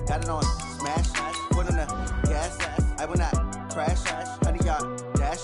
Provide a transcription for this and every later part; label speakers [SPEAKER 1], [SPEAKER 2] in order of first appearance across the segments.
[SPEAKER 1] got it on smash, foot on the gas, I will not crash, 100-yard dash,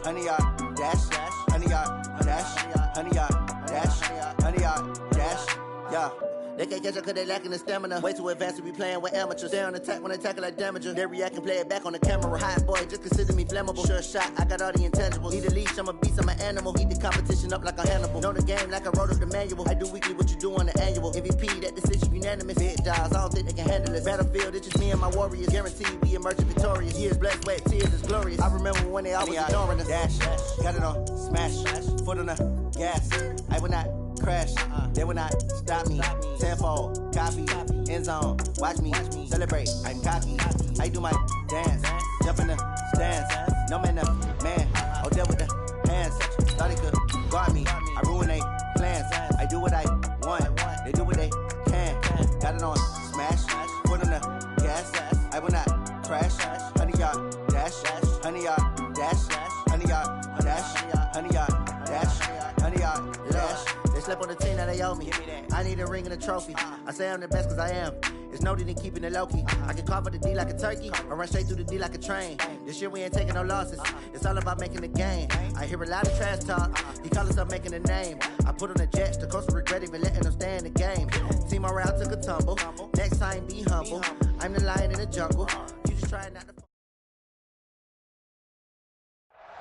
[SPEAKER 1] 100-yard dash, 100-yard dash, 100-yard dash, 100-yard dash, yeah. They can't catch up cause they lacking the stamina. Way too advanced to be playing with amateurs. Stay on attack when they tackle like damager. They react and play it back on the camera. Hot boy, just consider me flammable. Sure shot, I got all the intangibles. Need a leash, I'm a beast, I'm an animal. Eat the competition up like a Hannibal. Know the game like I wrote up the manual. I do weekly what you do on the annual. MVP, that decision unanimous. Big dials, I don't think they can handle this. Battlefield, it's just me and my warriors. Guaranteed we emerge victorious. Years blessed, wet tears is glorious. I remember when they always ignoring us. Dash, got it on smash, foot on the gas. I will not crash, they will not stop me. Tenfold, copy, end zone, watch me celebrate. I'm cocky, I do my dance, jump in the stands. No man, man, I'll deal with the hands. Thought he could guard me, I ruin they plans. I do what I want, they do what they can. Got it on smash, foot on the gas. I will not crash, 100-yard dash, 100-yard dash, 100-yard dash, 100-yard dash, 100-yard dash. They slept on the team that they owe me. I need a ring and a trophy. I say I'm the best cause I am. It's noted in keeping it low-key. I can carve up the D like a turkey or run straight through the D like a train. This year we ain't taking no losses. It's all about making the game. I hear a lot of trash talk. He call himself making a name. I put on the Jets. The coach will regret even letting them stay in the game. Team morale took a tumble. Next time be humble. I'm the lion in the jungle. You just try not to...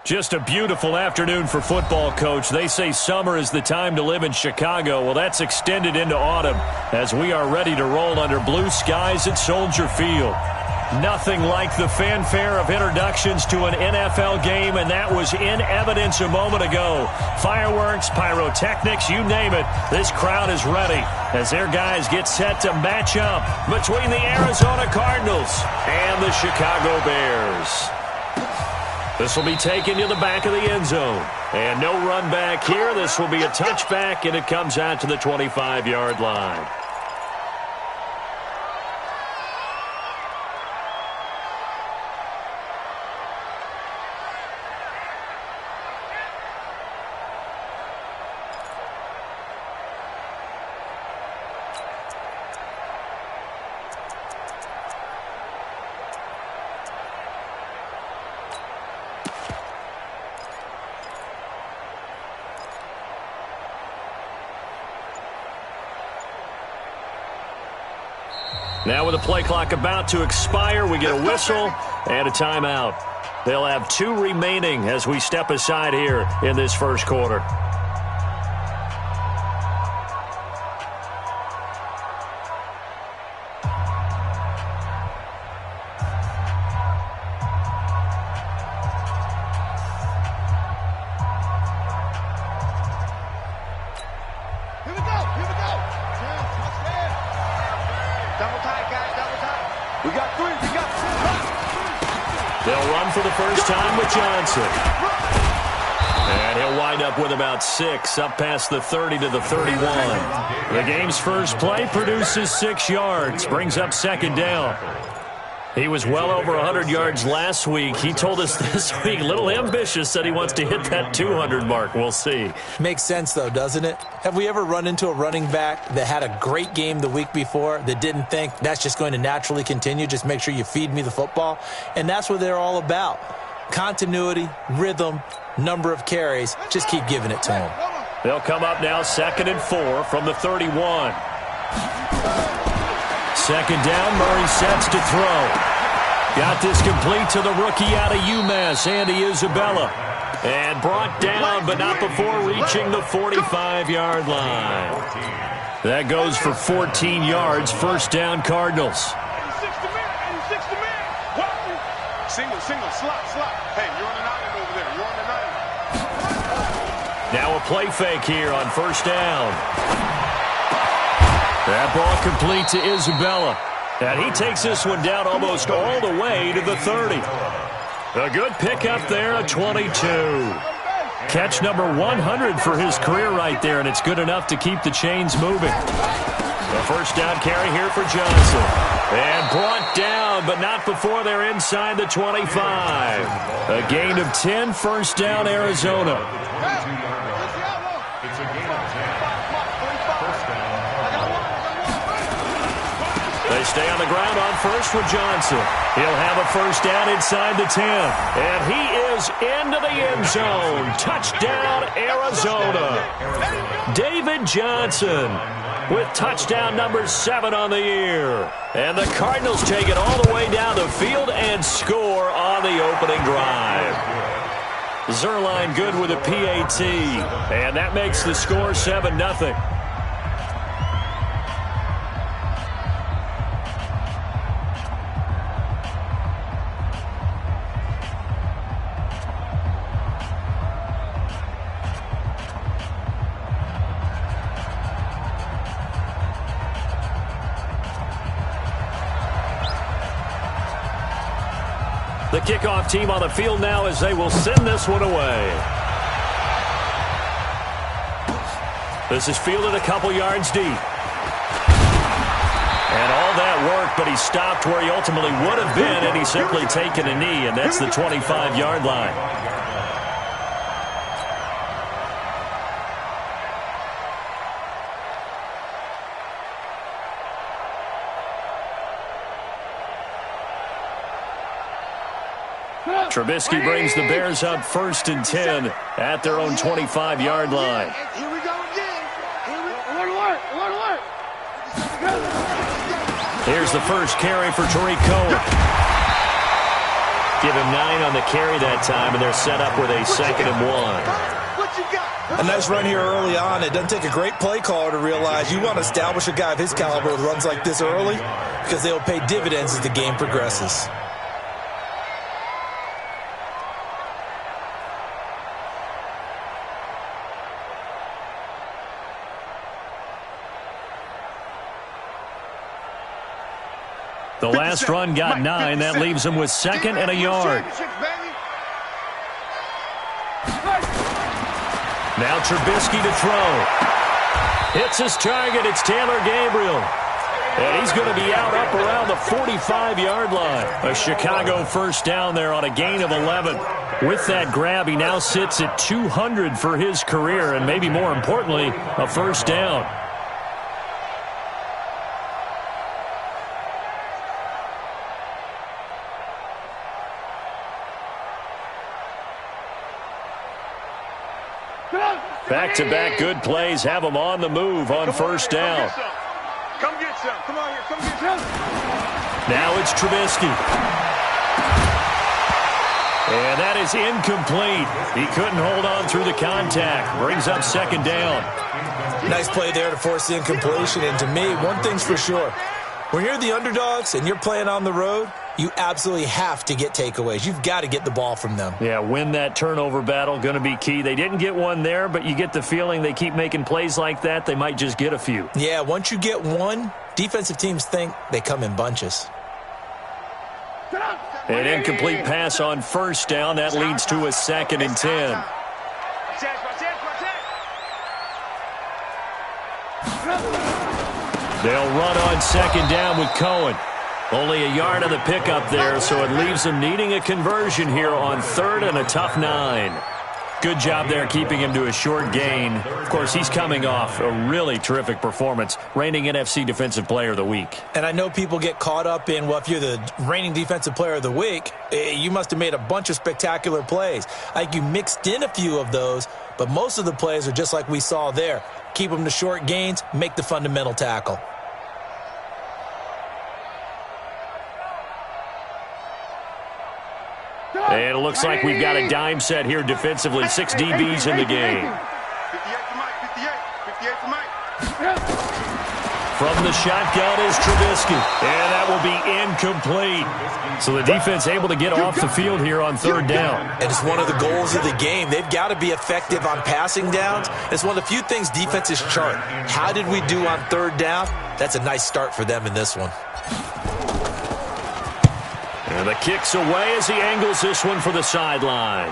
[SPEAKER 2] Just a beautiful afternoon for football, Coach. They say summer is the time to live in Chicago. Well, that's extended into autumn as we are ready to roll under blue skies at Soldier Field. Nothing like the fanfare of introductions to an NFL game, and that was in evidence a moment ago. Fireworks, pyrotechnics, you name it. This crowd is ready as their guys get set to match up between the Arizona Cardinals and the Chicago Bears. This will be taken to the back of the end zone. And no run back here. This will be a touchback, and it comes out to the 25-yard line. Now with the play clock about to expire, we get a whistle and a timeout. They'll have 2 remaining as we step aside here in this first quarter. They'll run for the first time with Johnson. And he'll wind up with about 6, up past the 30 to the 31. The game's first play produces 6 yards, brings up second down. He was well over 100 yards last week. He told us this week, a little ambitious, said he wants to hit that 200 mark. We'll see.
[SPEAKER 3] Makes sense, though, doesn't it? Have we ever run into a running back that had a great game the week before that didn't think that's just going to naturally continue? Just make sure you feed me the football. And that's what they're all about. Continuity, rhythm, number of carries. Just keep giving it to them.
[SPEAKER 2] They'll come up now 2nd and 4 from the 31. Second down, Murray sets to throw. Got this complete to the rookie out of UMass, Andy Isabella. And brought down, but not before reaching the 45-yard line. That goes for 14 yards, first down Cardinals.
[SPEAKER 4] Single, slot. Hey, you're on the 9 over there. You're on the 9.
[SPEAKER 2] Now a play fake here on first down. That ball complete to Isabella. And he takes this one down almost all the way to the 30. A good pickup there, a 22. Catch number 100 for his career right there, and it's good enough to keep the chains moving. The first down carry here for Johnson. And brought down, but not before they're inside the 25. A gain of 10, first down Arizona. They They stay on the ground on first with Johnson. He'll have a first down inside the 10. And he is into the end zone. Touchdown, Arizona. David Johnson with touchdown number 7 on the year. And the Cardinals take it all the way down the field and score on the opening drive. Zerline good with a PAT. And that makes the score 7-0. The kickoff team on the field now as they will send this one away. This is fielded a couple yards deep. And all that work, but he stopped where he ultimately would have been, and he's simply taken a knee, and that's the 25-yard line. Trubisky brings the Bears up 1st and 10 at their own 25-yard line.
[SPEAKER 4] Here we go again.
[SPEAKER 2] Here's the first carry for Tariq Cohen. Give him 9 on the carry that time, and they're set up with a 2nd and 1.
[SPEAKER 3] A nice run here early on. It doesn't take a great play caller to realize you want to establish a guy of his caliber with runs like this early because they'll pay dividends as the game progresses.
[SPEAKER 2] The last run got 9. That leaves him with 2nd and a yard. Now Trubisky to throw. Hits his target. It's Taylor Gabriel. And he's going to be out up around the 45-yard line. A Chicago first down there on a gain of 11. With that grab, he now sits at 200 for his career, and maybe more importantly, a first down. Back-to-back good plays have him on the move on first down.
[SPEAKER 4] Come get some. Come on here. Come get some.
[SPEAKER 2] Now it's Trubisky. And that is incomplete. He couldn't hold on through the contact. Brings up 2nd down.
[SPEAKER 3] Nice play there to force the incompletion. And to me, one thing's for sure. When you're the underdogs and you're playing on the road, you absolutely have to get takeaways. You've got to get the ball from them.
[SPEAKER 2] Yeah, win that turnover battle, going to be key. They didn't get one there, but you get the feeling they keep making plays like that, they might just get a few.
[SPEAKER 3] Yeah, once you get one, defensive teams think they come in bunches.
[SPEAKER 2] An incomplete pass on first down. That leads to a 2nd and 10. They'll run on 2nd down with Cohen. Only a yard on the pickup there, so it leaves them needing a conversion here on 3rd and a tough 9. Good job there keeping him to a short gain. Of course, he's coming off a really terrific performance, reigning NFC Defensive Player of the Week.
[SPEAKER 3] And I know people get caught up in, well, if you're the reigning Defensive Player of the Week, you must have made a bunch of spectacular plays. I think you mixed in a few of those, but most of the plays are just like we saw there. Keep them to short gains, make the fundamental tackle.
[SPEAKER 2] And it looks like we've got a dime set here defensively. 6 DBs in the game.
[SPEAKER 4] 58 for Mike.
[SPEAKER 2] From the shotgun is Trubisky. And that will be incomplete. So the defense able to get off the field here on 3rd down.
[SPEAKER 3] And it's one of the goals of the game. They've got to be effective on passing downs. It's one of the few things defenses chart. How did we do on 3rd down? That's a nice start for them in this one.
[SPEAKER 2] And the kick's away as he angles this one for the sideline.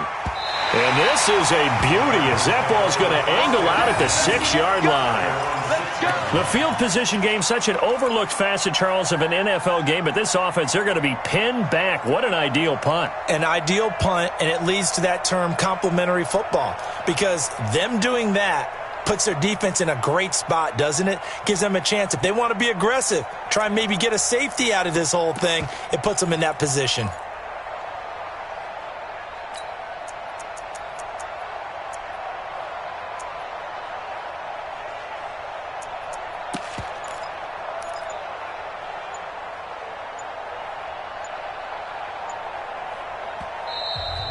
[SPEAKER 2] And this is a beauty as that ball's going to angle out at the 6-yard line. The field position game, such an overlooked facet, Charles, of an NFL game, but this offense, they're going to be pinned back. What an ideal punt.
[SPEAKER 3] An ideal punt, and it leads to that term complementary football, because them doing that puts their defense in a great spot, doesn't it? Gives them a chance. If they want to be aggressive, try and maybe get a safety out of this whole thing, it puts them in that position.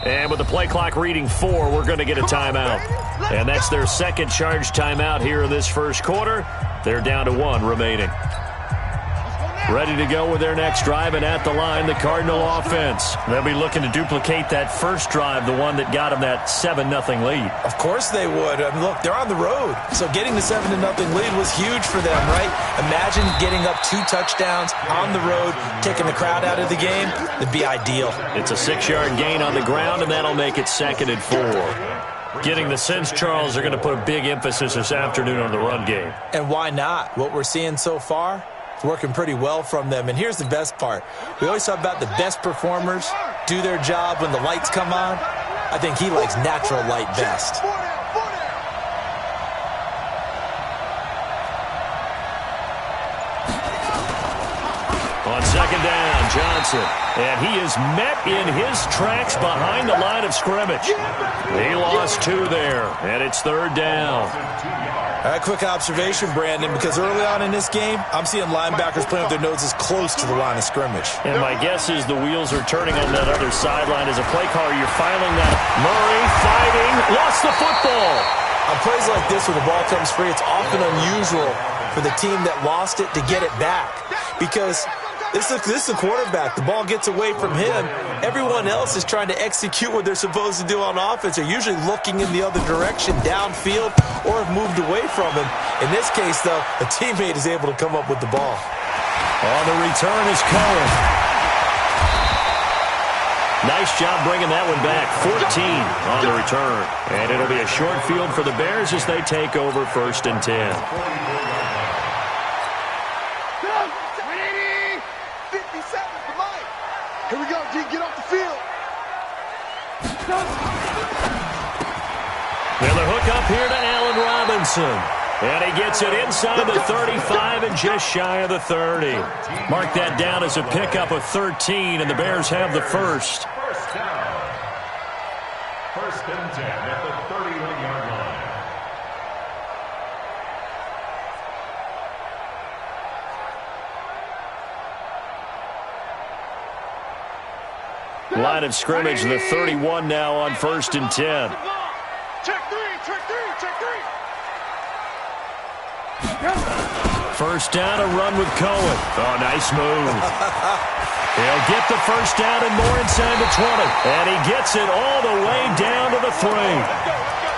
[SPEAKER 2] And with the play clock reading 4, we're going to get a timeout. And that's their second charge timeout here in this first quarter. They're down to 1 remaining. Ready to go with their next drive, and at the line, the Cardinal offense. They'll be looking to duplicate that first drive, the one that got them that 7-0 lead.
[SPEAKER 3] Of course they would. I mean, look, they're on the road. So getting the 7-0 lead was huge for them, right? Imagine getting up 2 touchdowns on the road, taking the crowd out of the game. It'd be ideal.
[SPEAKER 2] It's a 6-yard gain on the ground, and that'll make it 2nd and 4. Getting the sense, Charles, are going to put a big emphasis this afternoon on the run game.
[SPEAKER 3] And why not? What we're seeing so far, it's working pretty well from them. And here's the best part. We always talk about the best performers do their job when the lights come on. I think he likes natural light best.
[SPEAKER 2] On 2nd down, Johnson. And he is met in his tracks behind the line of scrimmage. He lost 2 there, and it's 3rd down.
[SPEAKER 3] All right, quick observation, Brandon, because early on in this game, I'm seeing linebackers playing with their noses close to the line of scrimmage.
[SPEAKER 2] And my guess is the wheels are turning on that other sideline. As a play caller, you're filing that. Murray fighting, lost the football.
[SPEAKER 3] On plays like this where the ball comes free, it's often unusual for the team that lost it to get it back. Because this is the quarterback. The ball gets away from him. Everyone else is trying to execute what they're supposed to do on offense. They're usually looking in the other direction, downfield, or have moved away from him. In this case, though, a teammate is able to come up with the ball.
[SPEAKER 2] On the return is Cohen. Nice job bringing that one back. 14 on the return. And it'll be a short field for the Bears as they take over 1st and 10.
[SPEAKER 4] Here we go, G. Get off the field.
[SPEAKER 2] And the hook up here to Allen Robinson. And he gets it inside the 35 and just shy of the 30. Mark that down as a pickup of 13, and the Bears have the first.
[SPEAKER 5] First down. 1st and 10 at the 31-yard line.
[SPEAKER 2] Line of scrimmage, the 31 now on 1st and 10.
[SPEAKER 4] Check 3, check 3, check 3.
[SPEAKER 2] First down, a run with Cohen. Oh, nice move. He'll get the first down and more inside the 20. And he gets it all the way down to the 3.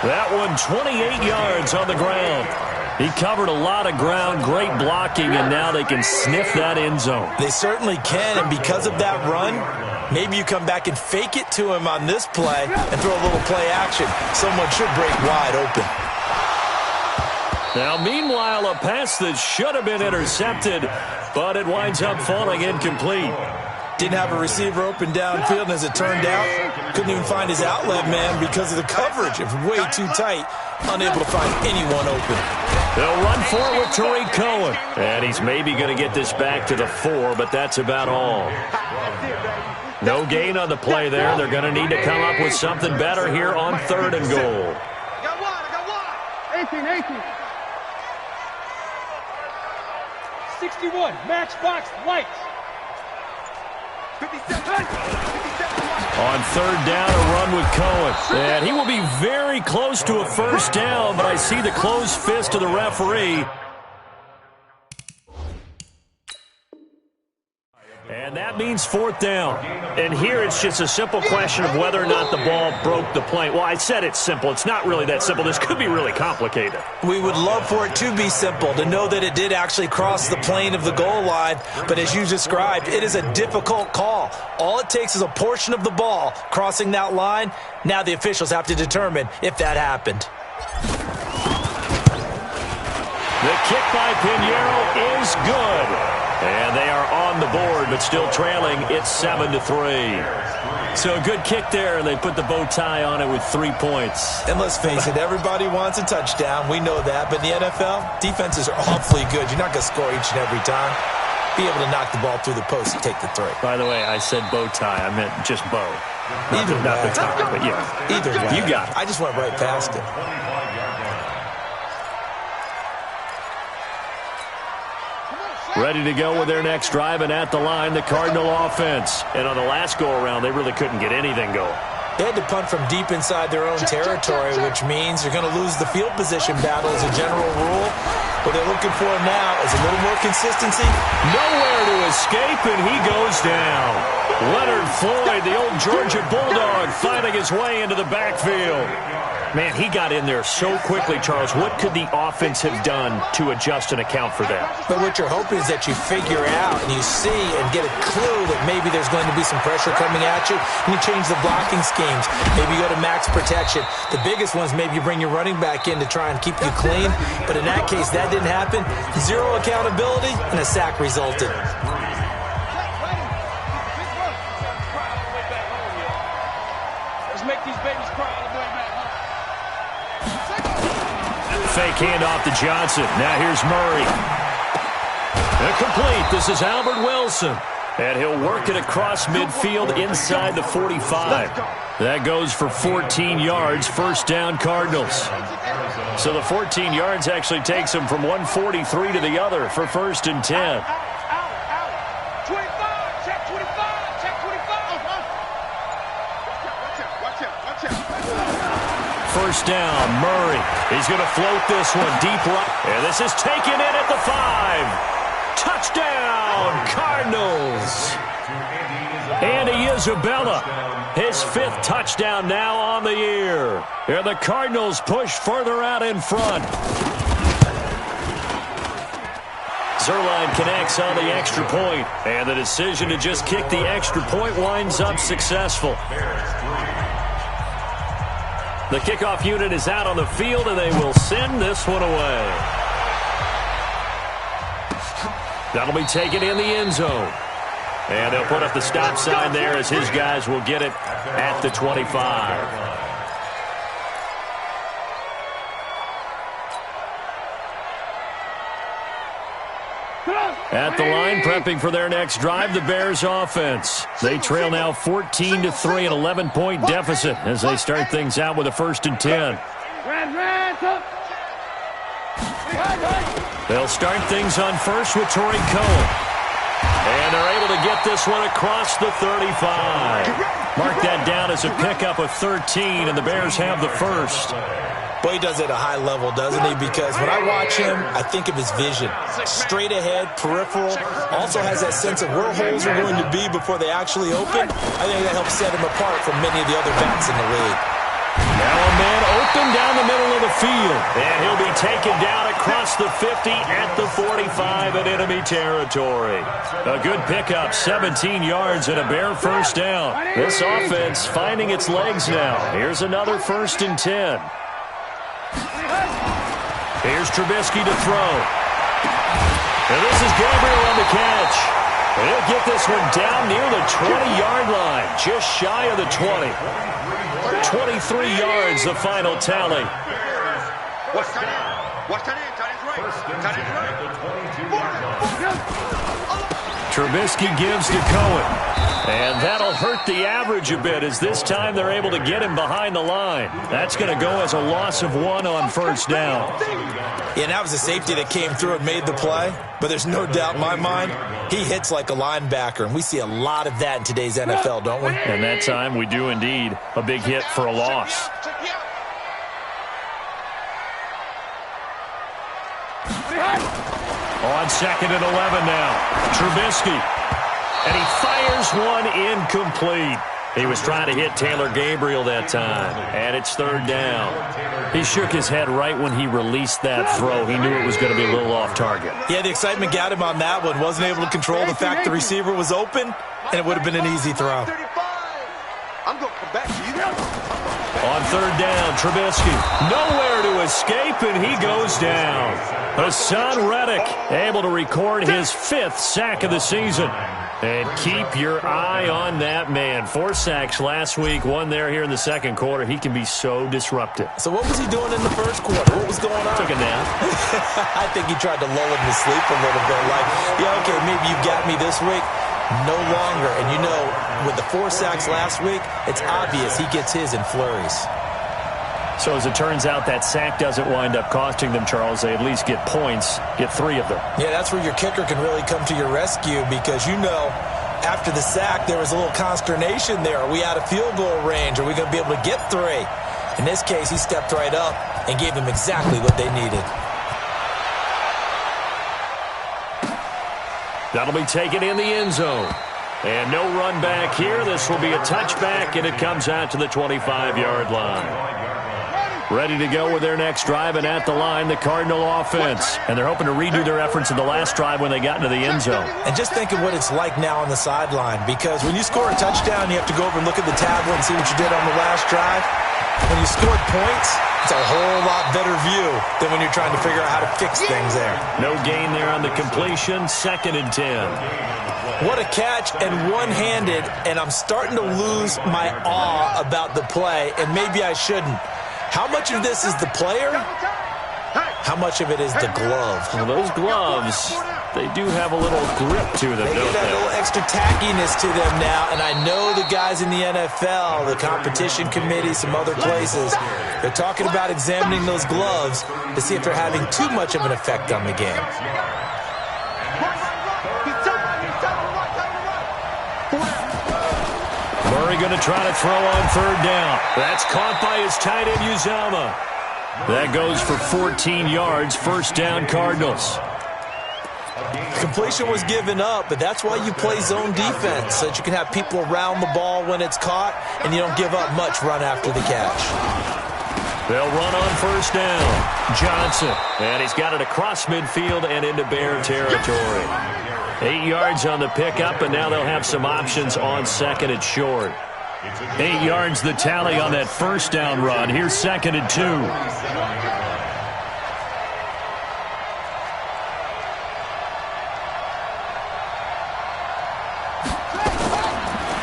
[SPEAKER 2] That one 28 yards on the ground. He covered a lot of ground, great blocking, and now they can sniff that end zone.
[SPEAKER 3] They certainly can, and because of that run, maybe you come back and fake it to him on this play and throw a little play action. Someone should break wide open.
[SPEAKER 2] Now, meanwhile, a pass that should have been intercepted, but it winds up falling incomplete.
[SPEAKER 3] Didn't have a receiver open downfield, and as it turned out, couldn't even find his outlet man because of the coverage. It was way too tight, unable to find anyone open.
[SPEAKER 2] They'll run for it with Tariq Cohen. And he's maybe going to get this back to the 4, but that's about all. No gain on the play there. They're going to need to come up with something better here on 3rd and goal.
[SPEAKER 4] I got one. 18.
[SPEAKER 6] 61, matchbox lights.
[SPEAKER 4] 57.
[SPEAKER 2] On 3rd down, a run with Cohen. And he will be very close to a first down, but I see the closed fist of the referee. And that means 4th down. And here it's just a simple question of whether or not the ball broke the plane. Well, I said it's simple. It's not really that simple. This could be really complicated.
[SPEAKER 3] We would love for it to be simple, to know that it did actually cross the plane of the goal line. But as you described, it is a difficult call. All it takes is a portion of the ball crossing that line. Now the officials have to determine if that happened.
[SPEAKER 2] The kick by Pinheiro is good. And they are on the board, but still trailing. It's 7-3. So a good kick there, and they put the bow tie on it with 3 points.
[SPEAKER 3] And let's face it, everybody wants a touchdown. We know that. But in the NFL, defenses are awfully good. You're not going to score each and every time. Be able to knock the ball through the post and take the 3.
[SPEAKER 2] By the way, I said bow tie. I meant just bow.
[SPEAKER 3] Either way.
[SPEAKER 2] Not the tie, but yeah.
[SPEAKER 3] Either way.
[SPEAKER 2] You got it.
[SPEAKER 3] I just went right past it.
[SPEAKER 2] Ready to go with their next drive, and at the line, the Cardinal offense. And on the last go-around, they really couldn't get anything going.
[SPEAKER 3] They had to punt from deep inside their own territory, which means you're going to lose the field position battle as a general rule. What they're looking for now is a little more consistency.
[SPEAKER 2] Nowhere to escape, and he goes down. Leonard Floyd, the old Georgia Bulldog, finding his way into the backfield. Man, he got in there so quickly, Charles. What could the offense have done to adjust and account for that?
[SPEAKER 3] But what you're hoping is that you figure out and you see and get a clue that maybe there's going to be some pressure coming at you, and you change the blocking schemes. Maybe you go to max protection. The biggest one is maybe you bring your running back in to try and keep you clean. But in that case, that didn't happen. Zero accountability, and a sack resulted.
[SPEAKER 6] Let's make these babies cry all the way back home.
[SPEAKER 2] Fake handoff to Johnson. Now here's Murray. Incomplete. This is Albert Wilson. And he'll work it across midfield inside the 45. That goes for 14 yards. First down, Cardinals. So the 14 yards actually takes him from 143 to the other for 1st and 10.
[SPEAKER 6] 25, check 25, check 25.
[SPEAKER 4] Watch out.
[SPEAKER 2] First down, Murray. He's going to float this one deep right. And this is taken in at the 5. Touchdown, Cardinals. Andy Isabella, his 5th touchdown now on the year. And the Cardinals push further out in front. Zerline connects on the extra point, and the decision to just kick the extra point winds up successful. The kickoff unit is out on the field, and they will send this one away. That'll be taken in the end zone. And they'll put up the stop sign there as his guys will get it at the 25. At the line, prepping for their next drive, the Bears offense. They trail now 14-3, an 11-point deficit as they start things out with a 1st and 10. They'll start things on first with Tariq Cohen. And they're able to get this one across the 35. Mark that down as a pickup of 13, and the Bears have the first.
[SPEAKER 3] Boy, he does it at a high level, doesn't he? Because when I watch him, I think of his vision. Straight ahead, peripheral. Also has that sense of where holes are going to be before they actually open. I think that helps set him apart from many of the other backs in the league.
[SPEAKER 2] Now a man open down the middle of the field. And he'll be taken down across the 50 at the 45 in enemy territory. A good pickup, 17 yards and a Bear first down. This offense finding its legs now. Here's another 1st and 10. Here's Trubisky to throw. And this is Gabriel on the catch. And he'll get this one down near the 20-yard line, just shy of the 20. 23 yards, the final tally.
[SPEAKER 4] Watch that in. Tight end right.
[SPEAKER 2] Trubisky gives to Cohen. And that'll hurt the average a bit as this time they're able to get him behind the line. That's going to go as a loss of 1 on first down.
[SPEAKER 3] Yeah, and that was a safety that came through and made the play. But there's no doubt in my mind, he hits like a linebacker. And we see a lot of that in today's NFL, don't we?
[SPEAKER 2] And that time we do indeed. A big hit for a loss. On 2nd and 11 now. Trubisky. And he fires one incomplete. He was trying to hit Taylor Gabriel that time. And it's 3rd down. He shook his head right when he released that throw. He knew it was going to be a little off target.
[SPEAKER 3] Yeah, the excitement got him on that one. Wasn't able to control the fact the receiver was open, and it would have been an easy throw.
[SPEAKER 4] I'm going to come back to you.
[SPEAKER 2] On third down, Trubisky. Nowhere to escape, and he goes down. Hassan Reddick able to record his 5th sack of the season. And keep your eye on that man. 4 sacks last week, 1 there here in the second quarter. He can be so disruptive.
[SPEAKER 3] So what was he doing in the first quarter? What was going on?
[SPEAKER 2] Took a nap.
[SPEAKER 3] I think he tried to lull him to sleep a little bit. Like, yeah, okay, maybe you got me this week. No longer. And you know, with the 4 sacks last week, it's obvious he gets his in flurries.
[SPEAKER 2] So as it turns out, that sack doesn't wind up costing them, Charles. They at least get points, get 3 of them. Yeah, that's where your kicker can really come to your rescue because, you know, after the sack, there was a little consternation there. Are we out of field goal range? Are we going to be able to get 3? In this case, he stepped right up and gave them exactly what they needed. That'll be taken in the end zone. And no run back here. This will be a touchback, and it comes out to the 25-yard line. Ready to go with their next drive, and at the line, the Cardinal offense. And they're hoping to redo their efforts in the last drive when they got into the end zone.
[SPEAKER 3] And just think of what it's like now on the sideline, because when you score a touchdown, you have to go over and look at the tablet and see what you did on the last drive. When you scored points, it's a whole lot better view than when you're trying to figure out how to fix things there.
[SPEAKER 2] No gain there on the completion, 2nd and 10.
[SPEAKER 3] What a catch, and one-handed, and I'm starting to lose my awe about the play, and maybe I shouldn't. How much of this is the player? How much of it is the glove?
[SPEAKER 2] Well, those gloves, they do have a little grip to them,
[SPEAKER 3] They
[SPEAKER 2] don't
[SPEAKER 3] get that
[SPEAKER 2] they?
[SPEAKER 3] little extra tackiness to them now, and I know the guys in the NFL, the competition committee, some other places, they're talking about examining those gloves to see if they're having too much of an effect on the game.
[SPEAKER 2] Murray going to try to throw on third down. That's caught by his tight end, Uzomah. That goes for 14 yards. First down, Cardinals.
[SPEAKER 3] Completion was given up, but that's why you play zone defense, so that you can have people around the ball when it's caught, and you don't give up much run after the catch.
[SPEAKER 2] They'll run on first down. Johnson, and he's got it across midfield and into Bear territory. 8 yards on the pickup, and now they'll have some options on second and short. 8 yards the tally on that first down run. Here's 2nd and 2.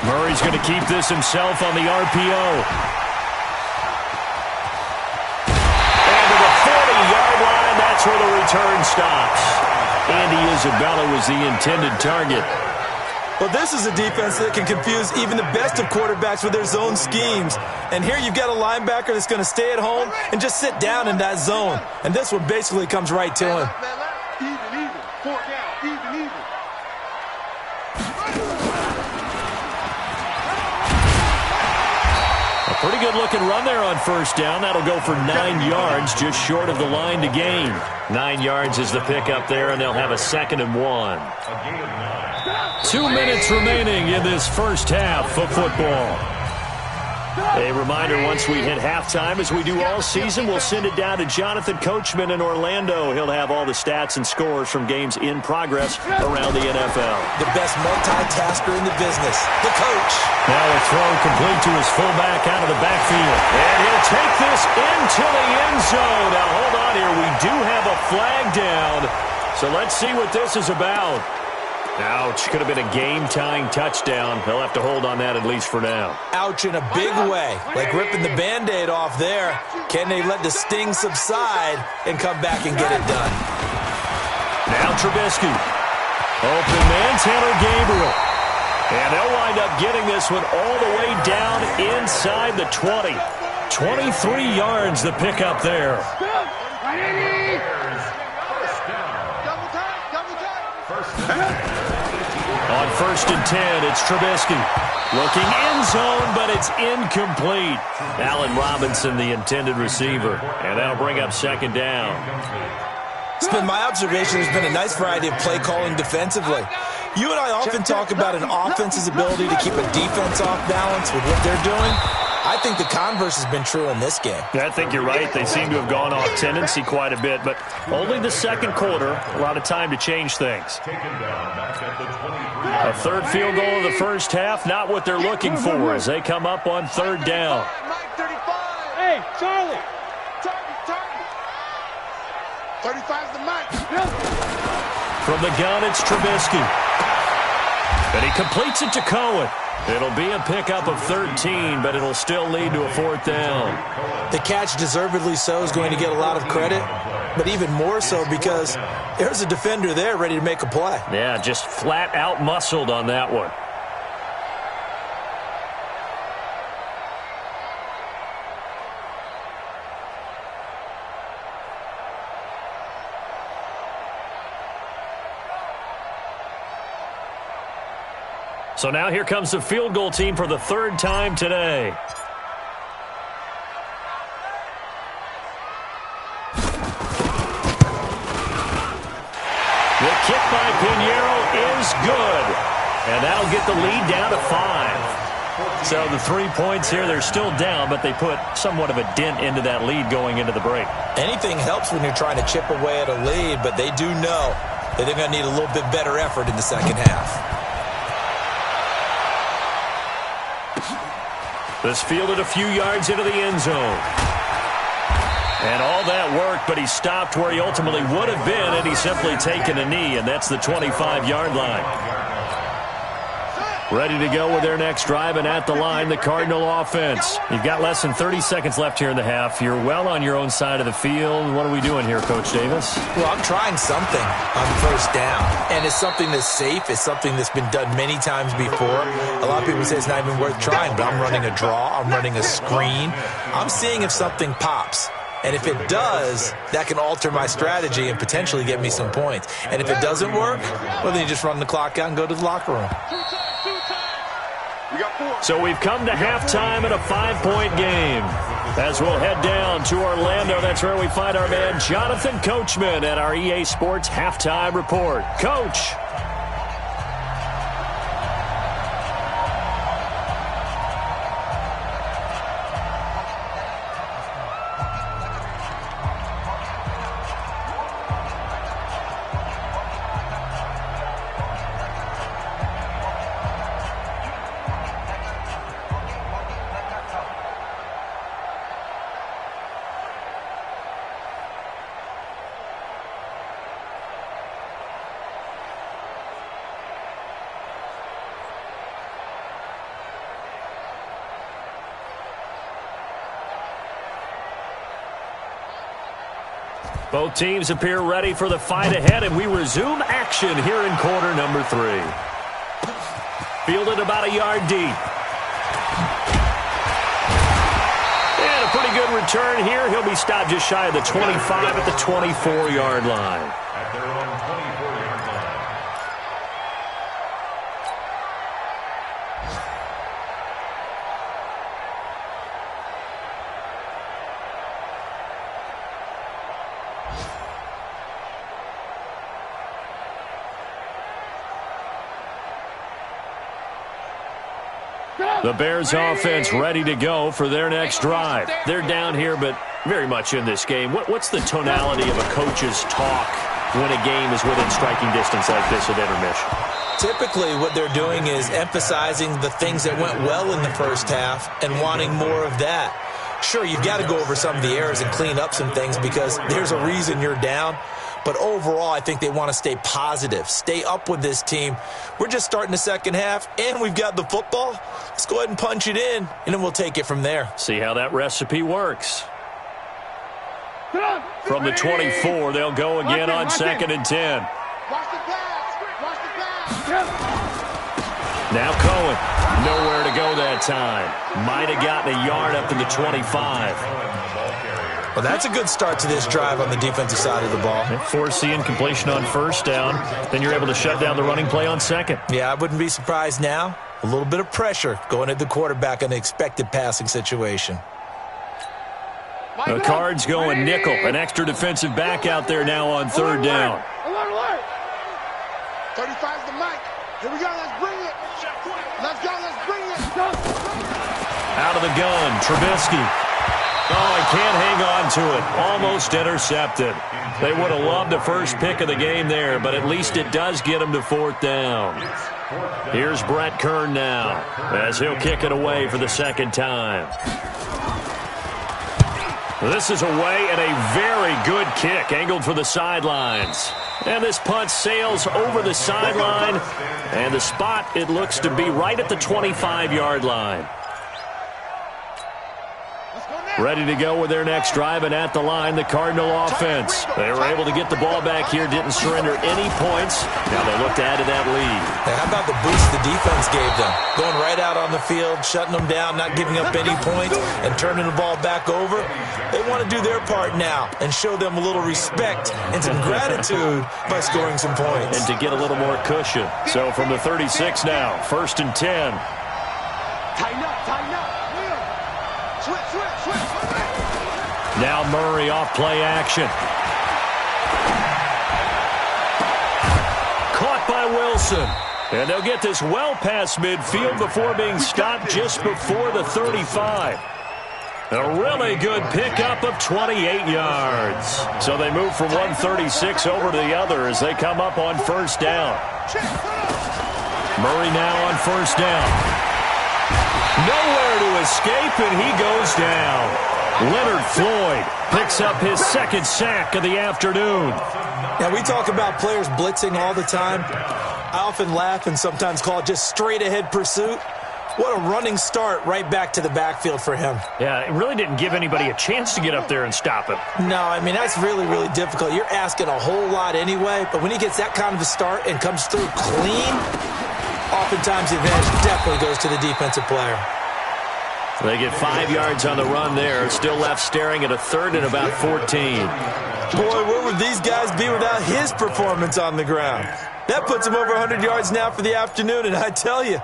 [SPEAKER 2] Murray's going to keep this himself on the RPO. And to the 40-yard line, that's where the return stops. Andy Isabella was the intended target.
[SPEAKER 3] Well, this is a defense that can confuse even the best of quarterbacks with their zone schemes. And here you've got a linebacker that's going to stay at home and just sit down in that zone. And this one basically comes right to him.
[SPEAKER 4] Even. 4 down. Even.
[SPEAKER 2] A pretty good-looking run there on first down. That'll go for 9 yards, just short of the line to gain. 9 yards is the pickup there, and they'll have a 2nd and 1. 2 minutes remaining in this first half of football. A reminder, once we hit halftime, as we do all season, we'll send it down to Jonathan Coachman in Orlando. He'll have all the stats and scores from games in progress around the NFL.
[SPEAKER 3] The best multitasker in the business, the coach.
[SPEAKER 2] Now a throw complete to his fullback out of the backfield. And he'll take this into the end zone. Now hold on here. We do have a flag down. So let's see what this is about. Ouch. Could have been a game-tying touchdown. They'll have to hold on that at least for now.
[SPEAKER 3] Ouch in a big way. Like ripping the Band-Aid off there. Can they let the sting subside and come back and get it done?
[SPEAKER 2] Now Trubisky. Open man, Tanner Gabriel. And they'll wind up getting this one all the way down inside the 20. 23 yards the pickup there. On 1st and 10, it's Trubisky. Looking end zone, but it's incomplete. Allen Robinson, the intended receiver. And that'll bring up 2nd down.
[SPEAKER 3] It's been my observation there's been a nice variety of play calling defensively. You and I often talk about an offense's ability to keep a defense off balance with what they're doing. I think the converse has been true in this game.
[SPEAKER 2] I think you're right. They seem to have gone off tendency quite a bit, but only the second quarter, a lot of time to change things. A third field goal of the first half, not what they're looking for as they come up on 3rd down.
[SPEAKER 6] Charlie.
[SPEAKER 4] Target. 35's the mic.
[SPEAKER 2] From the gun, it's Trubisky. And he completes it to Cohen. It'll be a pickup of 13, but it'll still lead to a 4th down.
[SPEAKER 3] The catch, deservedly so, is going to get a lot of credit, but even more so because there's a defender there ready to make a play.
[SPEAKER 2] Yeah, just flat out muscled on that one. So now here comes the field goal team for the 3rd time today. The kick by Pinheiro is good. And that'll get the lead down to 5. So the 3 points here, they're still down, but they put somewhat of a dent into that lead going into the break.
[SPEAKER 3] Anything helps when you're trying to chip away at a lead, but they do know that they're going to need a little bit better effort in the second half.
[SPEAKER 2] This fielded a few yards into the end zone. And all that worked, but he stopped where he ultimately would have been, and he's simply taken a knee, and that's the 25-yard line. Ready to go with their next drive, and at the line, the Cardinal offense. You've got less than 30 seconds left here in the half. You're well on your own side of the field. What are we doing here, Coach Davis?
[SPEAKER 3] Well, I'm trying something on 1st down, and it's something that's safe. It's something that's been done many times before. A lot of people say it's not even worth trying, but I'm running a draw. I'm running a screen. I'm seeing if something pops. And if it does, that can alter my strategy and potentially get me some points. And if it doesn't work, well, then you just run the clock out and go to the locker room.
[SPEAKER 2] So we've come to halftime in a 5-point game. As we'll head down to Orlando, that's where we find our man Jonathan Coachman at our EA Sports Halftime Report. Coach. Both teams appear ready for the fight ahead, and we resume action here in quarter number 3. Fielded about a yard deep. And a pretty good return here. He'll be stopped just shy of the 25 at the 24-yard line.
[SPEAKER 5] At their own 24-yard line.
[SPEAKER 2] The Bears offense ready to go for their next drive. They're down here, but very much in this game. What's the tonality of a coach's talk when a game is within striking distance like this at intermission?
[SPEAKER 3] Typically, what they're doing is emphasizing the things that went well in the first half and wanting more of that. Sure, you've got to go over some of the errors and clean up some things because there's a reason you're down. But overall, I think they want to stay positive, stay up with this team. We're just starting the second half, and we've got the football. Let's go ahead and punch it in, and then we'll take it from there.
[SPEAKER 2] See how that recipe works. From the 24, they'll go again on 2nd and 10.
[SPEAKER 4] Watch the pass. Watch the pass.
[SPEAKER 2] Now Cohen. Nowhere to go that time. Might have gotten a yard up to the 25.
[SPEAKER 3] Well, that's a good start to this drive on the defensive side of the ball.
[SPEAKER 2] Force the incompletion on 1st down. Then you're able to shut down the running play on 2nd.
[SPEAKER 3] Yeah, I wouldn't be surprised now. A little bit of pressure going at the quarterback in the expected passing situation.
[SPEAKER 2] The Cards going nickel. An extra defensive back out there now on 3rd down.
[SPEAKER 4] Alert. 35's the mic. Here we go. Let's bring it. Let's go. Let's bring it.
[SPEAKER 2] Out of the gun, Trubisky. Oh, he can't hang on to it. Almost intercepted. They would have loved the first pick of the game there, but at least it does get him to 4th down. Here's Brett Kern now as he'll kick it away for the 2nd time. This is away and a very good kick angled for the sidelines. And this punt sails over the sideline. And the spot, it looks to be right at the 25-yard line. Ready to go with their next drive, and at the line, the Cardinal offense. They were able to get the ball back here, didn't surrender any points. Now they look to add to that lead.
[SPEAKER 3] Hey, how about the boost the defense gave them? Going right out on the field, shutting them down, not giving up any points, and turning the ball back over. They want to do their part now and show them a little respect and some gratitude by scoring some points.
[SPEAKER 2] And to get a little more cushion. So from the 36 now, 1st and 10.
[SPEAKER 4] Tighten up, tighten up. Switch.
[SPEAKER 2] Now Murray off play action. Caught by Wilson. And they'll get this well past midfield before being stopped just before the 35. A really good pickup of 28 yards. So they move from 136 over to the other as they come up on 1st down. Murray now on 1st down. Nowhere to escape, and he goes down. Leonard Floyd picks up his 2nd sack of the afternoon.
[SPEAKER 3] Now, we talk about players blitzing all the time. I often laugh and sometimes call it just straight-ahead pursuit. What a running start right back to the backfield for him.
[SPEAKER 2] Yeah, it really didn't give anybody a chance to get up there and stop him.
[SPEAKER 3] No, I mean, that's really, really difficult. You're asking a whole lot anyway, but when he gets that kind of a start and comes through clean, oftentimes the advantage definitely goes to the defensive player.
[SPEAKER 2] They get 5 yards on the run there. Still left staring at a 3rd and about 14.
[SPEAKER 3] Boy, where would these guys be without his performance on the ground? That puts him over 100 yards now for the afternoon, and I tell you,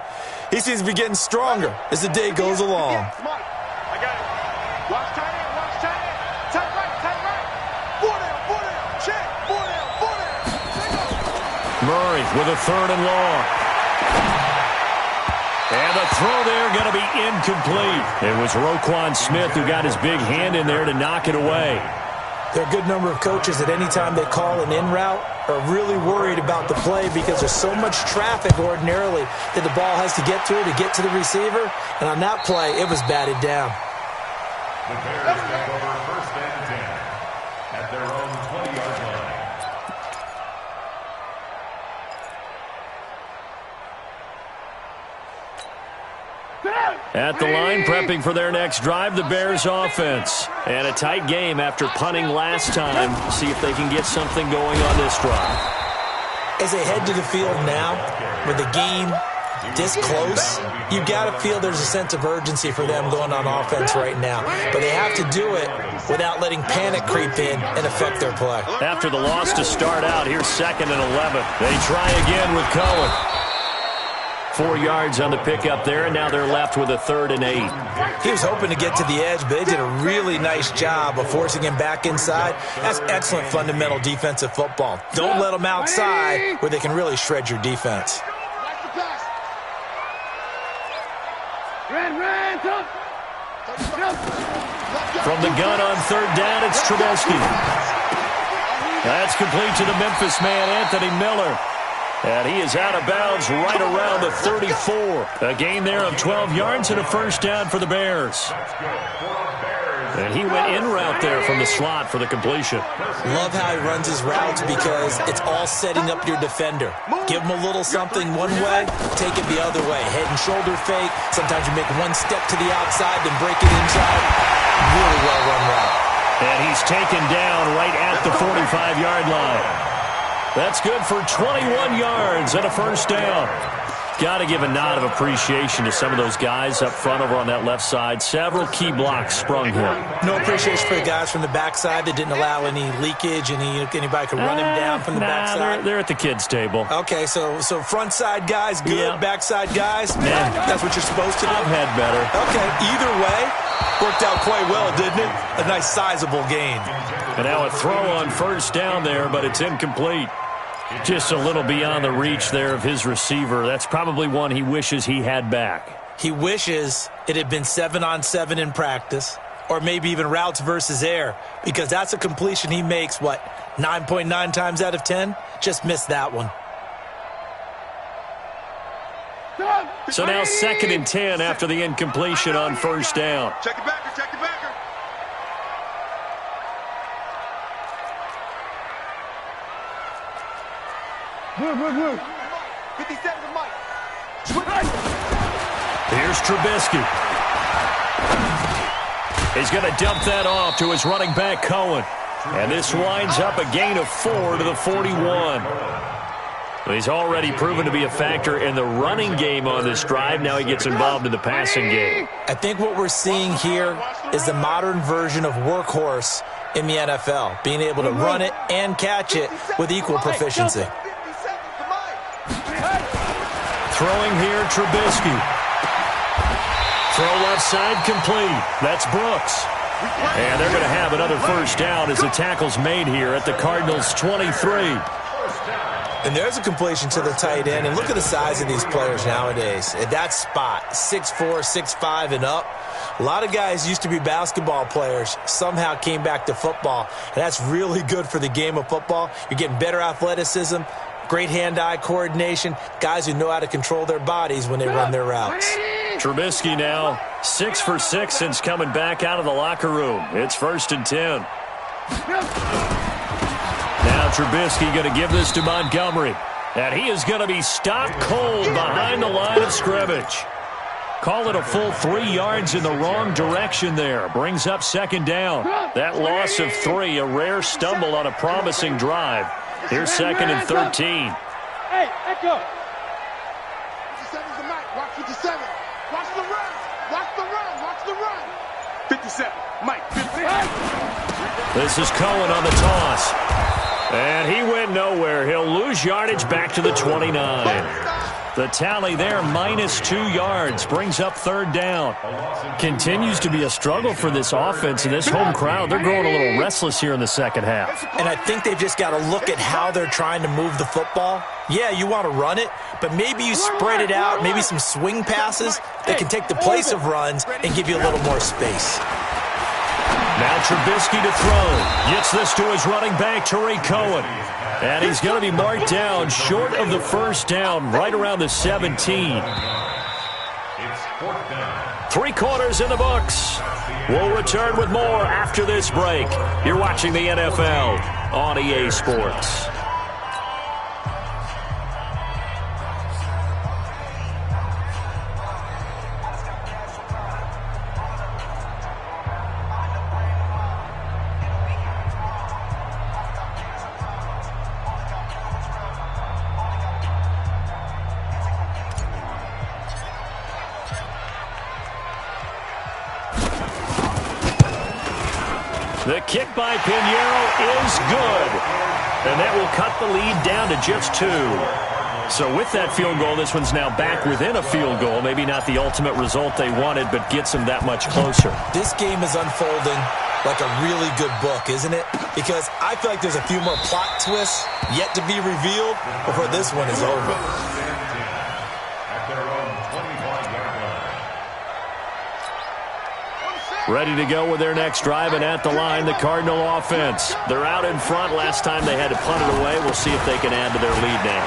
[SPEAKER 3] he seems to be getting stronger as the day goes along.
[SPEAKER 4] I got it. Watch tight end, watch tight end. Tight right. 4 down. Check. 4 down.
[SPEAKER 2] Murray with a 3rd and long. And the throw there going to be incomplete. It was Roquan Smith who got his big hand in there to knock it away.
[SPEAKER 3] There are a good number of coaches that any time they call an in route are really worried about the play because there's so much traffic ordinarily that the ball has to get through to get to the receiver. And on that play, it was batted down.
[SPEAKER 5] The Bears take over 1st and 10 at their own 20-yard line.
[SPEAKER 2] At the line, prepping for their next drive, the Bears offense. And a tight game after punting last time. See if they can get something going on this drive.
[SPEAKER 3] As they head to the field now, with the game this close, you got to feel there's a sense of urgency for them going on offense right now. But they have to do it without letting panic creep in and affect their play.
[SPEAKER 2] After the loss to start out, here's 2nd and 11. They try again with Cohen. 4 yards on the pickup there, and now they're left with a 3rd and 8.
[SPEAKER 3] He was hoping to get to the edge, but they did a really nice job of forcing him back inside. That's excellent fundamental defensive football. Don't let them outside where they can really shred your defense.
[SPEAKER 2] From the gun on 3rd down, it's Trubisky. That's complete to the Memphis man, Anthony Miller. And he is out of bounds right around the 34. A gain there of 12 yards and a 1st down for the Bears. And he went in route there from the slot for the completion.
[SPEAKER 3] Love how he runs his routes because it's all setting up your defender. Give him a little something one way, take it the other way. Head and shoulder fake. Sometimes you make one step to the outside, then break it inside. Really well-run route.
[SPEAKER 2] And he's taken down right at the 45-yard line. That's good for 21 yards and a 1st down. Got to give a nod of appreciation to some of those guys up front over on that left side. Several key blocks sprung here.
[SPEAKER 3] No appreciation for the guys from the backside that didn't allow any leakage, anybody could run him down from the backside.
[SPEAKER 2] They're at the kids' table.
[SPEAKER 3] Okay, so front side guys good,
[SPEAKER 2] yeah.
[SPEAKER 3] Backside guys, man, that's what you're supposed to do.
[SPEAKER 2] I've had better.
[SPEAKER 3] Okay, either way, worked out quite well, didn't it? A nice sizable gain.
[SPEAKER 2] And now a throw on 1st down there, but it's incomplete. Just a little beyond the reach there of his receiver. That's probably one he wishes he had back.
[SPEAKER 3] He wishes it had been 7-on-7 in practice, or maybe even routes versus air, because that's a completion he makes, 9.9 times out of 10? Just missed that one.
[SPEAKER 2] So now 2nd and 10 after the incompletion on 1st down.
[SPEAKER 4] Check your backer. 57 to Mike.
[SPEAKER 2] Here's Trubisky. He's going to dump that off to his running back, Cohen. And this winds up a gain of 4 to the 41. He's already proven to be a factor in the running game on this drive. Now he gets involved in the passing game.
[SPEAKER 3] I think what we're seeing here is the modern version of workhorse in the NFL, being able to run it and catch it with equal proficiency.
[SPEAKER 2] Throwing here, Trubisky. Throw left side complete. That's Brooks. And they're going to have another first down as the tackle's made here at the Cardinals' 23.
[SPEAKER 3] And there's a completion to the tight end. And look at the size of these players nowadays. At that spot, 6'4", 6'5", and up. A lot of guys used to be basketball players, somehow came back to football. And that's really good for the game of football. You're getting better athleticism, great hand-eye coordination, guys who know how to control their bodies when they run their routes.
[SPEAKER 2] Trubisky now 6 for 6 since coming back out of the locker room. It's 1st and 10. Now Trubisky going to give this to Montgomery. And he is going to be stopped cold behind the line of scrimmage. Call it a full 3 yards in the wrong direction there. Brings up 2nd down. That loss of 3, a rare stumble on a promising drive. Here's 2nd and 13.
[SPEAKER 4] Hey, Echo. 57's the Mike. Watch 57. Watch the run. Watch the run. Watch the run. 57. Mike. 57.
[SPEAKER 2] This is Cohen on the toss. And he went nowhere. He'll lose yardage back to the 29. The tally there, -2 yards, brings up 3rd down. Continues to be a struggle for this offense, and this home crowd, they're growing a little restless here in the second half.
[SPEAKER 3] And I think they've just got to look at how they're trying to move the football. Yeah, you want to run it, but maybe you spread it out, maybe some swing passes that can take the place of runs and give you a little more space.
[SPEAKER 2] Now Trubisky to throw. Gets this to his running back, Tariq Cohen. And he's going to be marked down short of the first down, right around the 17.
[SPEAKER 5] It's 4th down.
[SPEAKER 2] 3 quarters in the books. We'll return with more after this break. You're watching the NFL on EA Sports. The kick by Pinheiro is good. And that will cut the lead down to just 2. So with that field goal, this one's now back within a field goal. Maybe not the ultimate result they wanted, but gets them that much closer.
[SPEAKER 3] This game is unfolding like a really good book, isn't it? Because I feel like there's a few more plot twists yet to be revealed before this one is over.
[SPEAKER 5] At their own 25-yard line.
[SPEAKER 2] Ready to go with their next drive, and at the line, the Cardinal offense. They're out in front. Last time they had to punt it away. We'll see if they can add to their lead now.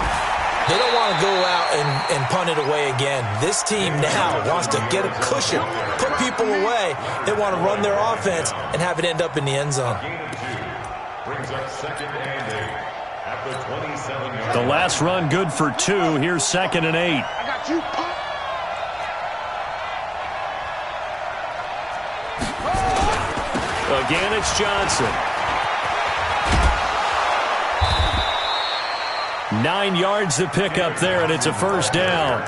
[SPEAKER 3] They don't want to go out and punt it away again. This team now wants to get a cushion, put people away. They want to run their offense and have it end up in the end zone.
[SPEAKER 5] Brings up 2nd and 8 at the 27-yard line.
[SPEAKER 2] The last run good for 2. Here's 2nd and 8.
[SPEAKER 4] I got you.
[SPEAKER 2] Again, it's Johnson. 9 yards to pick up there, and it's a first down.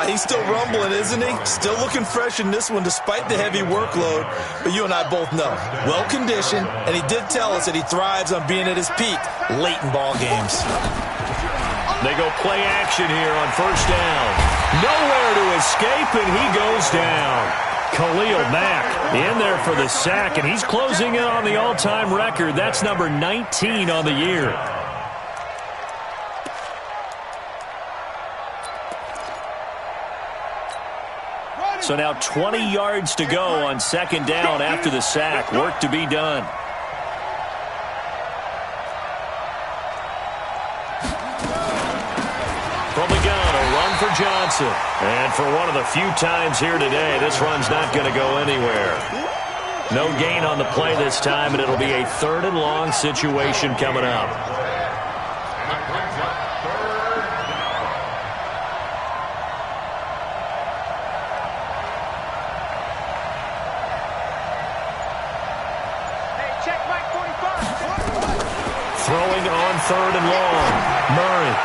[SPEAKER 3] He's still rumbling, isn't he? Still looking fresh in this one despite the heavy workload. But you and I both know, well-conditioned, and he did tell us that he thrives on being at his peak late in ball games.
[SPEAKER 2] They go play action here on first down. Nowhere to escape, and he goes down. Khalil Mack in there for the sack, and he's closing in on the all-time record. That's number 19 on the year. So now 20 yards to go on 2nd down after the sack. Work to be done. From the gun, a run for Johnson. And for one of the few times here today, this run's not going to go anywhere. No gain on the play this time, and it'll be a 3rd and long situation coming up.
[SPEAKER 5] And it brings up 3rd
[SPEAKER 2] 3rd and long. Murray.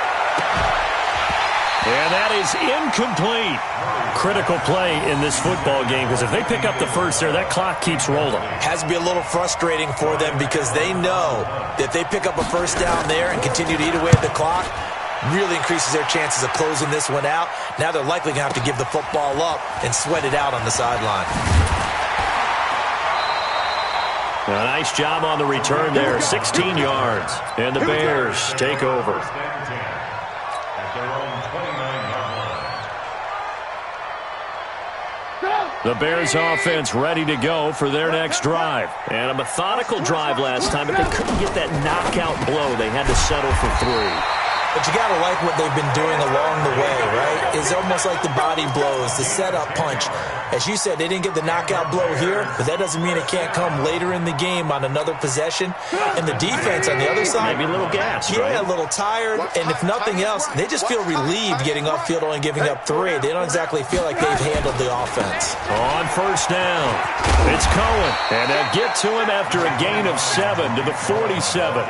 [SPEAKER 2] And that is incomplete. Critical play in this football game, because if they pick up the first there, that clock keeps rolling.
[SPEAKER 3] Has to be a little frustrating for them because they know that if they pick up a first down there and continue to eat away at the clock, really increases their chances of closing this one out. Now they're likely going to have to give the football up and sweat it out on the sideline.
[SPEAKER 2] A nice job on the return there, 16 yards. And the Bears take over. The Bears offense ready to go for their next drive. And a methodical drive last time, but they couldn't get that knockout blow. They had to settle for 3.
[SPEAKER 3] But you got to like what they've been doing along the way, right? It's almost like the body blows, the setup punch. As you said, they didn't get the knockout blow here, but that doesn't mean it can't come later in the game on another possession. And the defense on the other side,
[SPEAKER 2] maybe a little gassed,
[SPEAKER 3] yeah,
[SPEAKER 2] right?
[SPEAKER 3] A little tired. And if nothing else, they just feel relieved getting upfield only giving up 3. They don't exactly feel like they've handled the offense.
[SPEAKER 2] On first down, it's Cohen. And they'll get to him after a gain of 7 to the 47.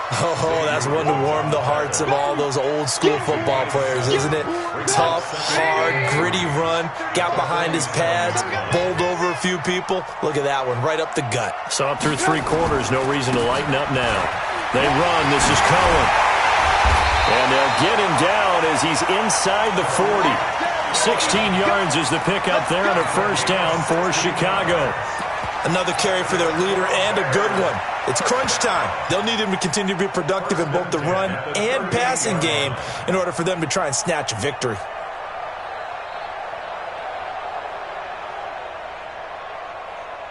[SPEAKER 3] Oh, that's one to warm the hearts of all those old school football players, isn't it? Tough, hard, gritty run, got behind his pads, bowled over a few people. Look at that one, right up the gut.
[SPEAKER 2] So up through 3 quarters, no reason to lighten up now. They run, this is Cohen. And they'll get him down as he's inside the 40. 16 yards is the pickup there on a first down for Chicago.
[SPEAKER 3] Another carry for their leader and a good one. It's crunch time. They'll need him to continue to be productive in both the run and passing game in order for them to try and snatch a victory.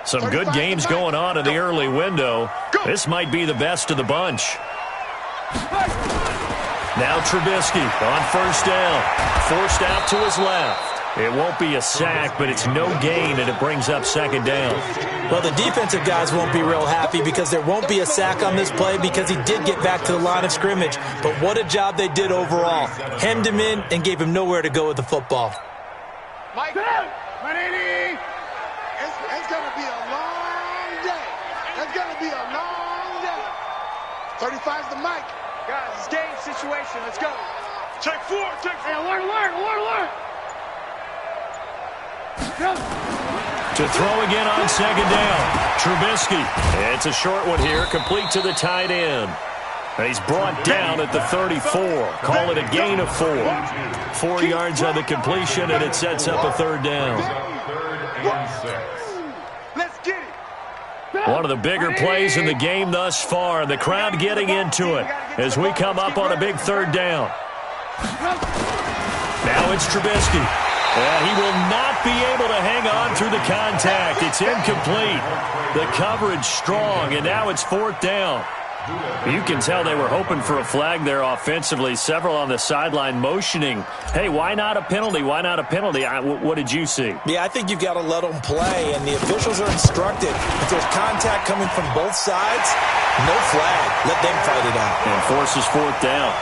[SPEAKER 2] Some good games going on in the early window. This might be the best of the bunch. Now Trubisky on first down. Forced out to his left. It won't be a sack, but it's no gain, and it brings up second down.
[SPEAKER 3] Well, the defensive guys won't be real happy because there won't be a sack on this play because he did get back to the line of scrimmage. But what a job they did overall. Hemmed him in and gave him nowhere to go with the football.
[SPEAKER 4] Mike, 180. It's going to be a long day. It's going to be a long day. 35's the mic.
[SPEAKER 6] Guys, it's game situation. Let's go.
[SPEAKER 4] Check 4. Check 4. Alert.
[SPEAKER 2] To throw again on second down. Trubisky. It's a short one here, complete to the tight end. And he's brought down at the 34. Call it a gain of 4. 4 yards on the completion, and it sets up a third down.
[SPEAKER 4] Let's get it.
[SPEAKER 2] One of the bigger plays in the game thus far. The crowd getting into it as we come up on a big third down. Now it's Trubisky. And he will not be able to hang on through the contact. It's incomplete. The coverage strong, and now it's 4th down. You can tell they were hoping for a flag there offensively. Several on the sideline motioning, hey, why not a penalty? Why not a penalty? What did you see?
[SPEAKER 3] Yeah, I think you've got to let them play, and the officials are instructed. If there's contact coming from both sides, no flag. Let them fight it out.
[SPEAKER 2] And forces 4th down.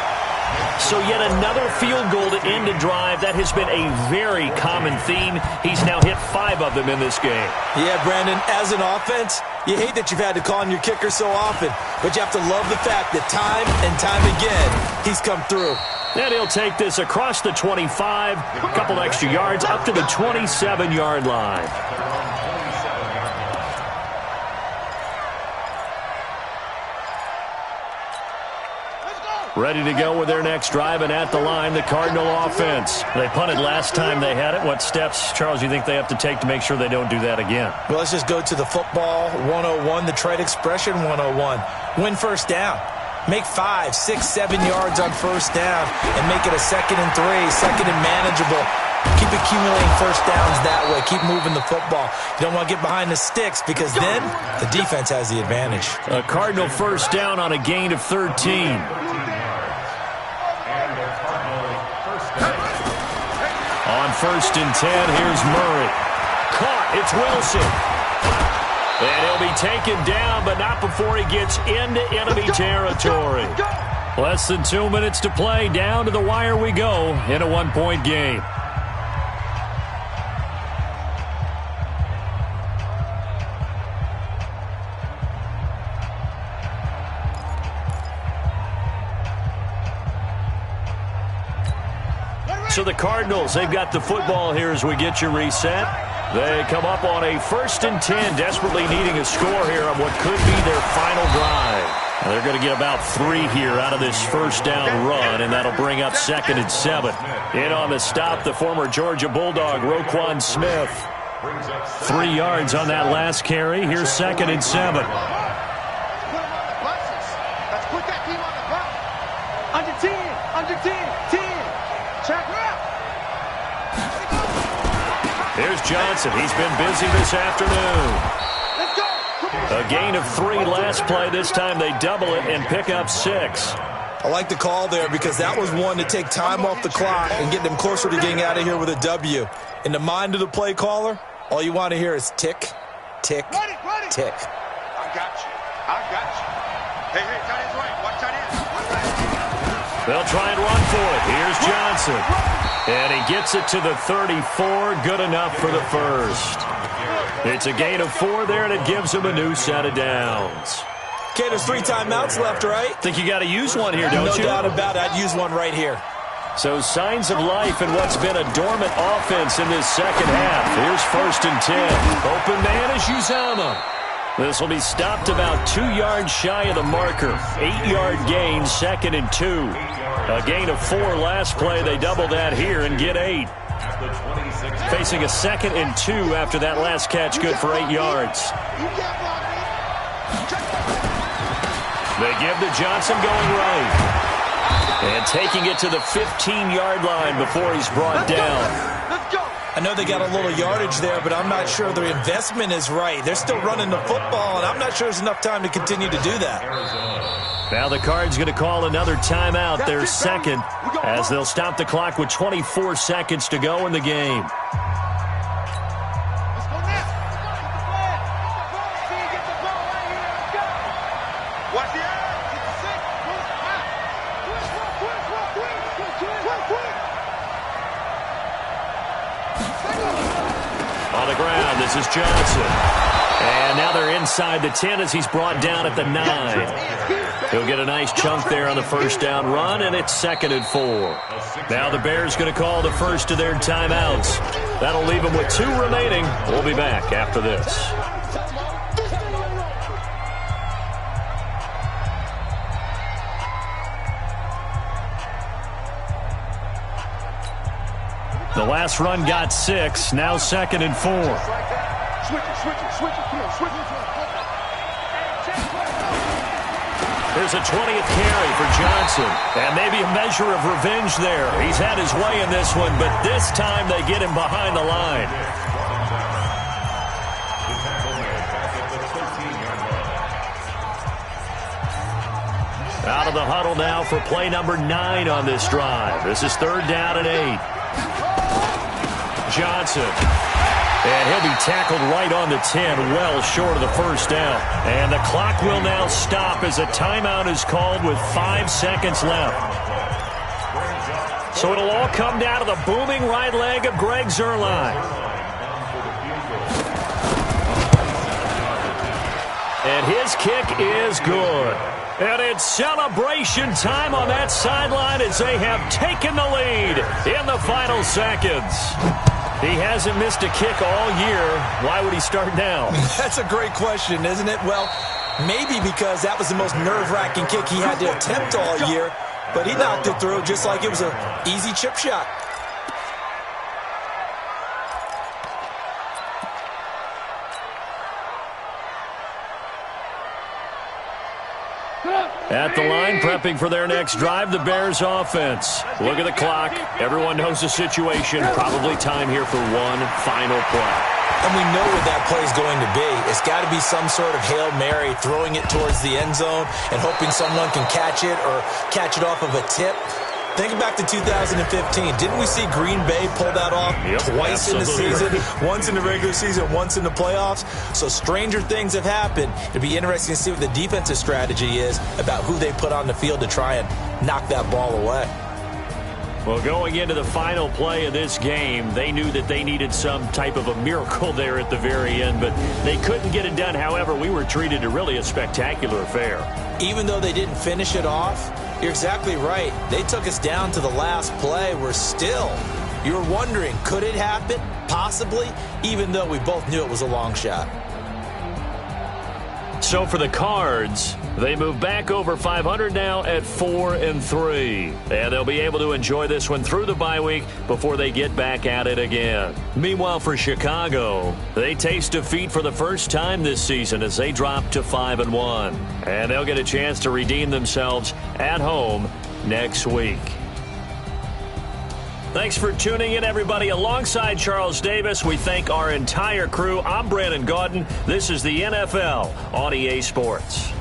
[SPEAKER 2] So yet another field goal to end a drive. That has been a very common theme. He's now hit 5 of them in this game.
[SPEAKER 3] Yeah, Brandon, as an offense, you hate that you've had to call on your kicker so often, but you have to love the fact that time and time again, he's come through.
[SPEAKER 2] And he'll take this across the 25, a couple extra yards, up to the 27-yard line. Ready to go with their next drive, and at the line, the Cardinal offense. They punted last time they had it. What steps, Charles, you think they have to take to make sure they don't do that again?
[SPEAKER 3] Well, let's just go to the football 101, the trade expression 101. Win first down. Make 5, 6, 7 yards on first down and make it a 2nd and 3, 2nd and manageable. Keep accumulating first downs that way. Keep moving the football. You don't want to get behind the sticks because then the defense has the advantage.
[SPEAKER 2] A Cardinal first down on a gain of 13. On 1st and 10, here's Murray. Caught, it's Wilson. And he'll be taken down, but not before he gets into enemy territory. Less than 2 minutes to play. Down to the wire we go in a 1-point game. So the Cardinals, they've got the football here as we get you reset. They come up on a 1st and 10, desperately needing a score here on what could be their final drive. Now they're going to get about 3 here out of this first down run, and that'll bring up 2nd and 7. In on the stop, the former Georgia Bulldog, Roquan Smith. 3 yards on that last carry. Here's 2nd and 7.
[SPEAKER 4] Let's put that team on the bus. Under 10, under 10, 10. Check her out.
[SPEAKER 2] Here's Johnson. He's been busy this afternoon.
[SPEAKER 4] Let's go.
[SPEAKER 2] A gain of 3 last play. This time they double it and pick up 6.
[SPEAKER 3] I like the call there because that was one to take time off the clock and get them closer to getting out of here with a W. In the mind of the play caller, all you want to hear is tick, tick, tick.
[SPEAKER 4] I got you. I got you. Hey, tight end's right. Watch tight end.
[SPEAKER 2] They'll try and run for it. Here's Johnson. And he gets it to the 34. Good enough for the first. It's a gain of 4 there, and it gives him a new set of downs.
[SPEAKER 3] Okay, there's 3 timeouts left, right?
[SPEAKER 2] Think you got to use one here, don't you?
[SPEAKER 3] No doubt about it. I'd use one right here.
[SPEAKER 2] So signs of life in what's been a dormant offense in this second half. Here's 1st and 10. Open man is Uzama. This will be stopped about 2 yards shy of the marker. 8-yard gain, 2nd and 2. A gain of 4 last play. They double that here and get 8. Facing a 2nd and 2 after that last catch, good for 8 yards. They give to Johnson going right. And taking it to the 15-yard line before he's brought down.
[SPEAKER 4] Let's go.
[SPEAKER 3] I know they got a little yardage there, but I'm not sure their investment is right. They're still running the football, and I'm not sure there's enough time to continue to do that.
[SPEAKER 2] Now the Cards going to call another timeout, their 2nd, as they'll stop the clock with 24 seconds to go in the game.
[SPEAKER 4] Let's go now. Get the ball right here. Let's go. Watch the eye. Get the 6. Quick.
[SPEAKER 2] On the ground, this is Johnson. And now they're inside the 10 as he's brought down at the 9. He'll get a nice chunk there on the first down run, and it's 2nd and 4. Now the Bears going to call the first of their timeouts. That'll leave them with 2 remaining. We'll be back after this. The last run got 6. Now 2nd and 4.
[SPEAKER 4] Switch it. Come on, switch it.
[SPEAKER 2] There's a 20th carry for Johnson. And maybe a measure of revenge there. He's had his way in this one, but this time they get him behind the line. Out of the huddle now for play number 9 on this drive. This is 3rd down and 8. Johnson. And he'll be tackled right on the 10, well short of the first down. And the clock will now stop as a timeout is called with 5 seconds left. So it'll all come down to the booming right leg of Greg Zuerlein. And his kick is good. And it's celebration time on that sideline as they have taken the lead in the final seconds. He hasn't missed a kick all year. Why would he start now?
[SPEAKER 3] That's a great question, isn't it? Well, maybe because that was the most nerve-wracking kick he had to attempt all year, but he knocked it through just like it was an easy chip shot.
[SPEAKER 2] At the line, prepping for their next drive, the Bears offense. Look at the clock. Everyone knows the situation. Probably time here for one final play.
[SPEAKER 3] And we know what that play is going to be. It's got to be some sort of Hail Mary, throwing it towards the end zone and hoping someone can catch it or catch it off of a tip. Think back to 2015. Didn't we see Green Bay pull that off twice in the season? Once in the regular season, once in the playoffs. So stranger things have happened. It'd be interesting to see what the defensive strategy is about who they put on the field to try and knock that ball away.
[SPEAKER 2] Well, going into the final play of this game, they knew that they needed some type of a miracle there at the very end, but they couldn't get it done. However, we were treated to really a spectacular affair.
[SPEAKER 3] Even though they didn't finish it off, You're exactly right. They took us down to the last play. You're wondering, could it happen? Possibly, even though we both knew it was a long shot.
[SPEAKER 2] So for the Cards, they move back over 500 now at 4-3. And they'll be able to enjoy this one through the bye week before they get back at it again. Meanwhile, for Chicago, they taste defeat for the first time this season as they drop to 5-1. And they'll get a chance to redeem themselves at home next week. Thanks for tuning in, everybody. Alongside Charles Davis, we thank our entire crew. I'm Brandon Gaudin. This is the NFL on EA Sports.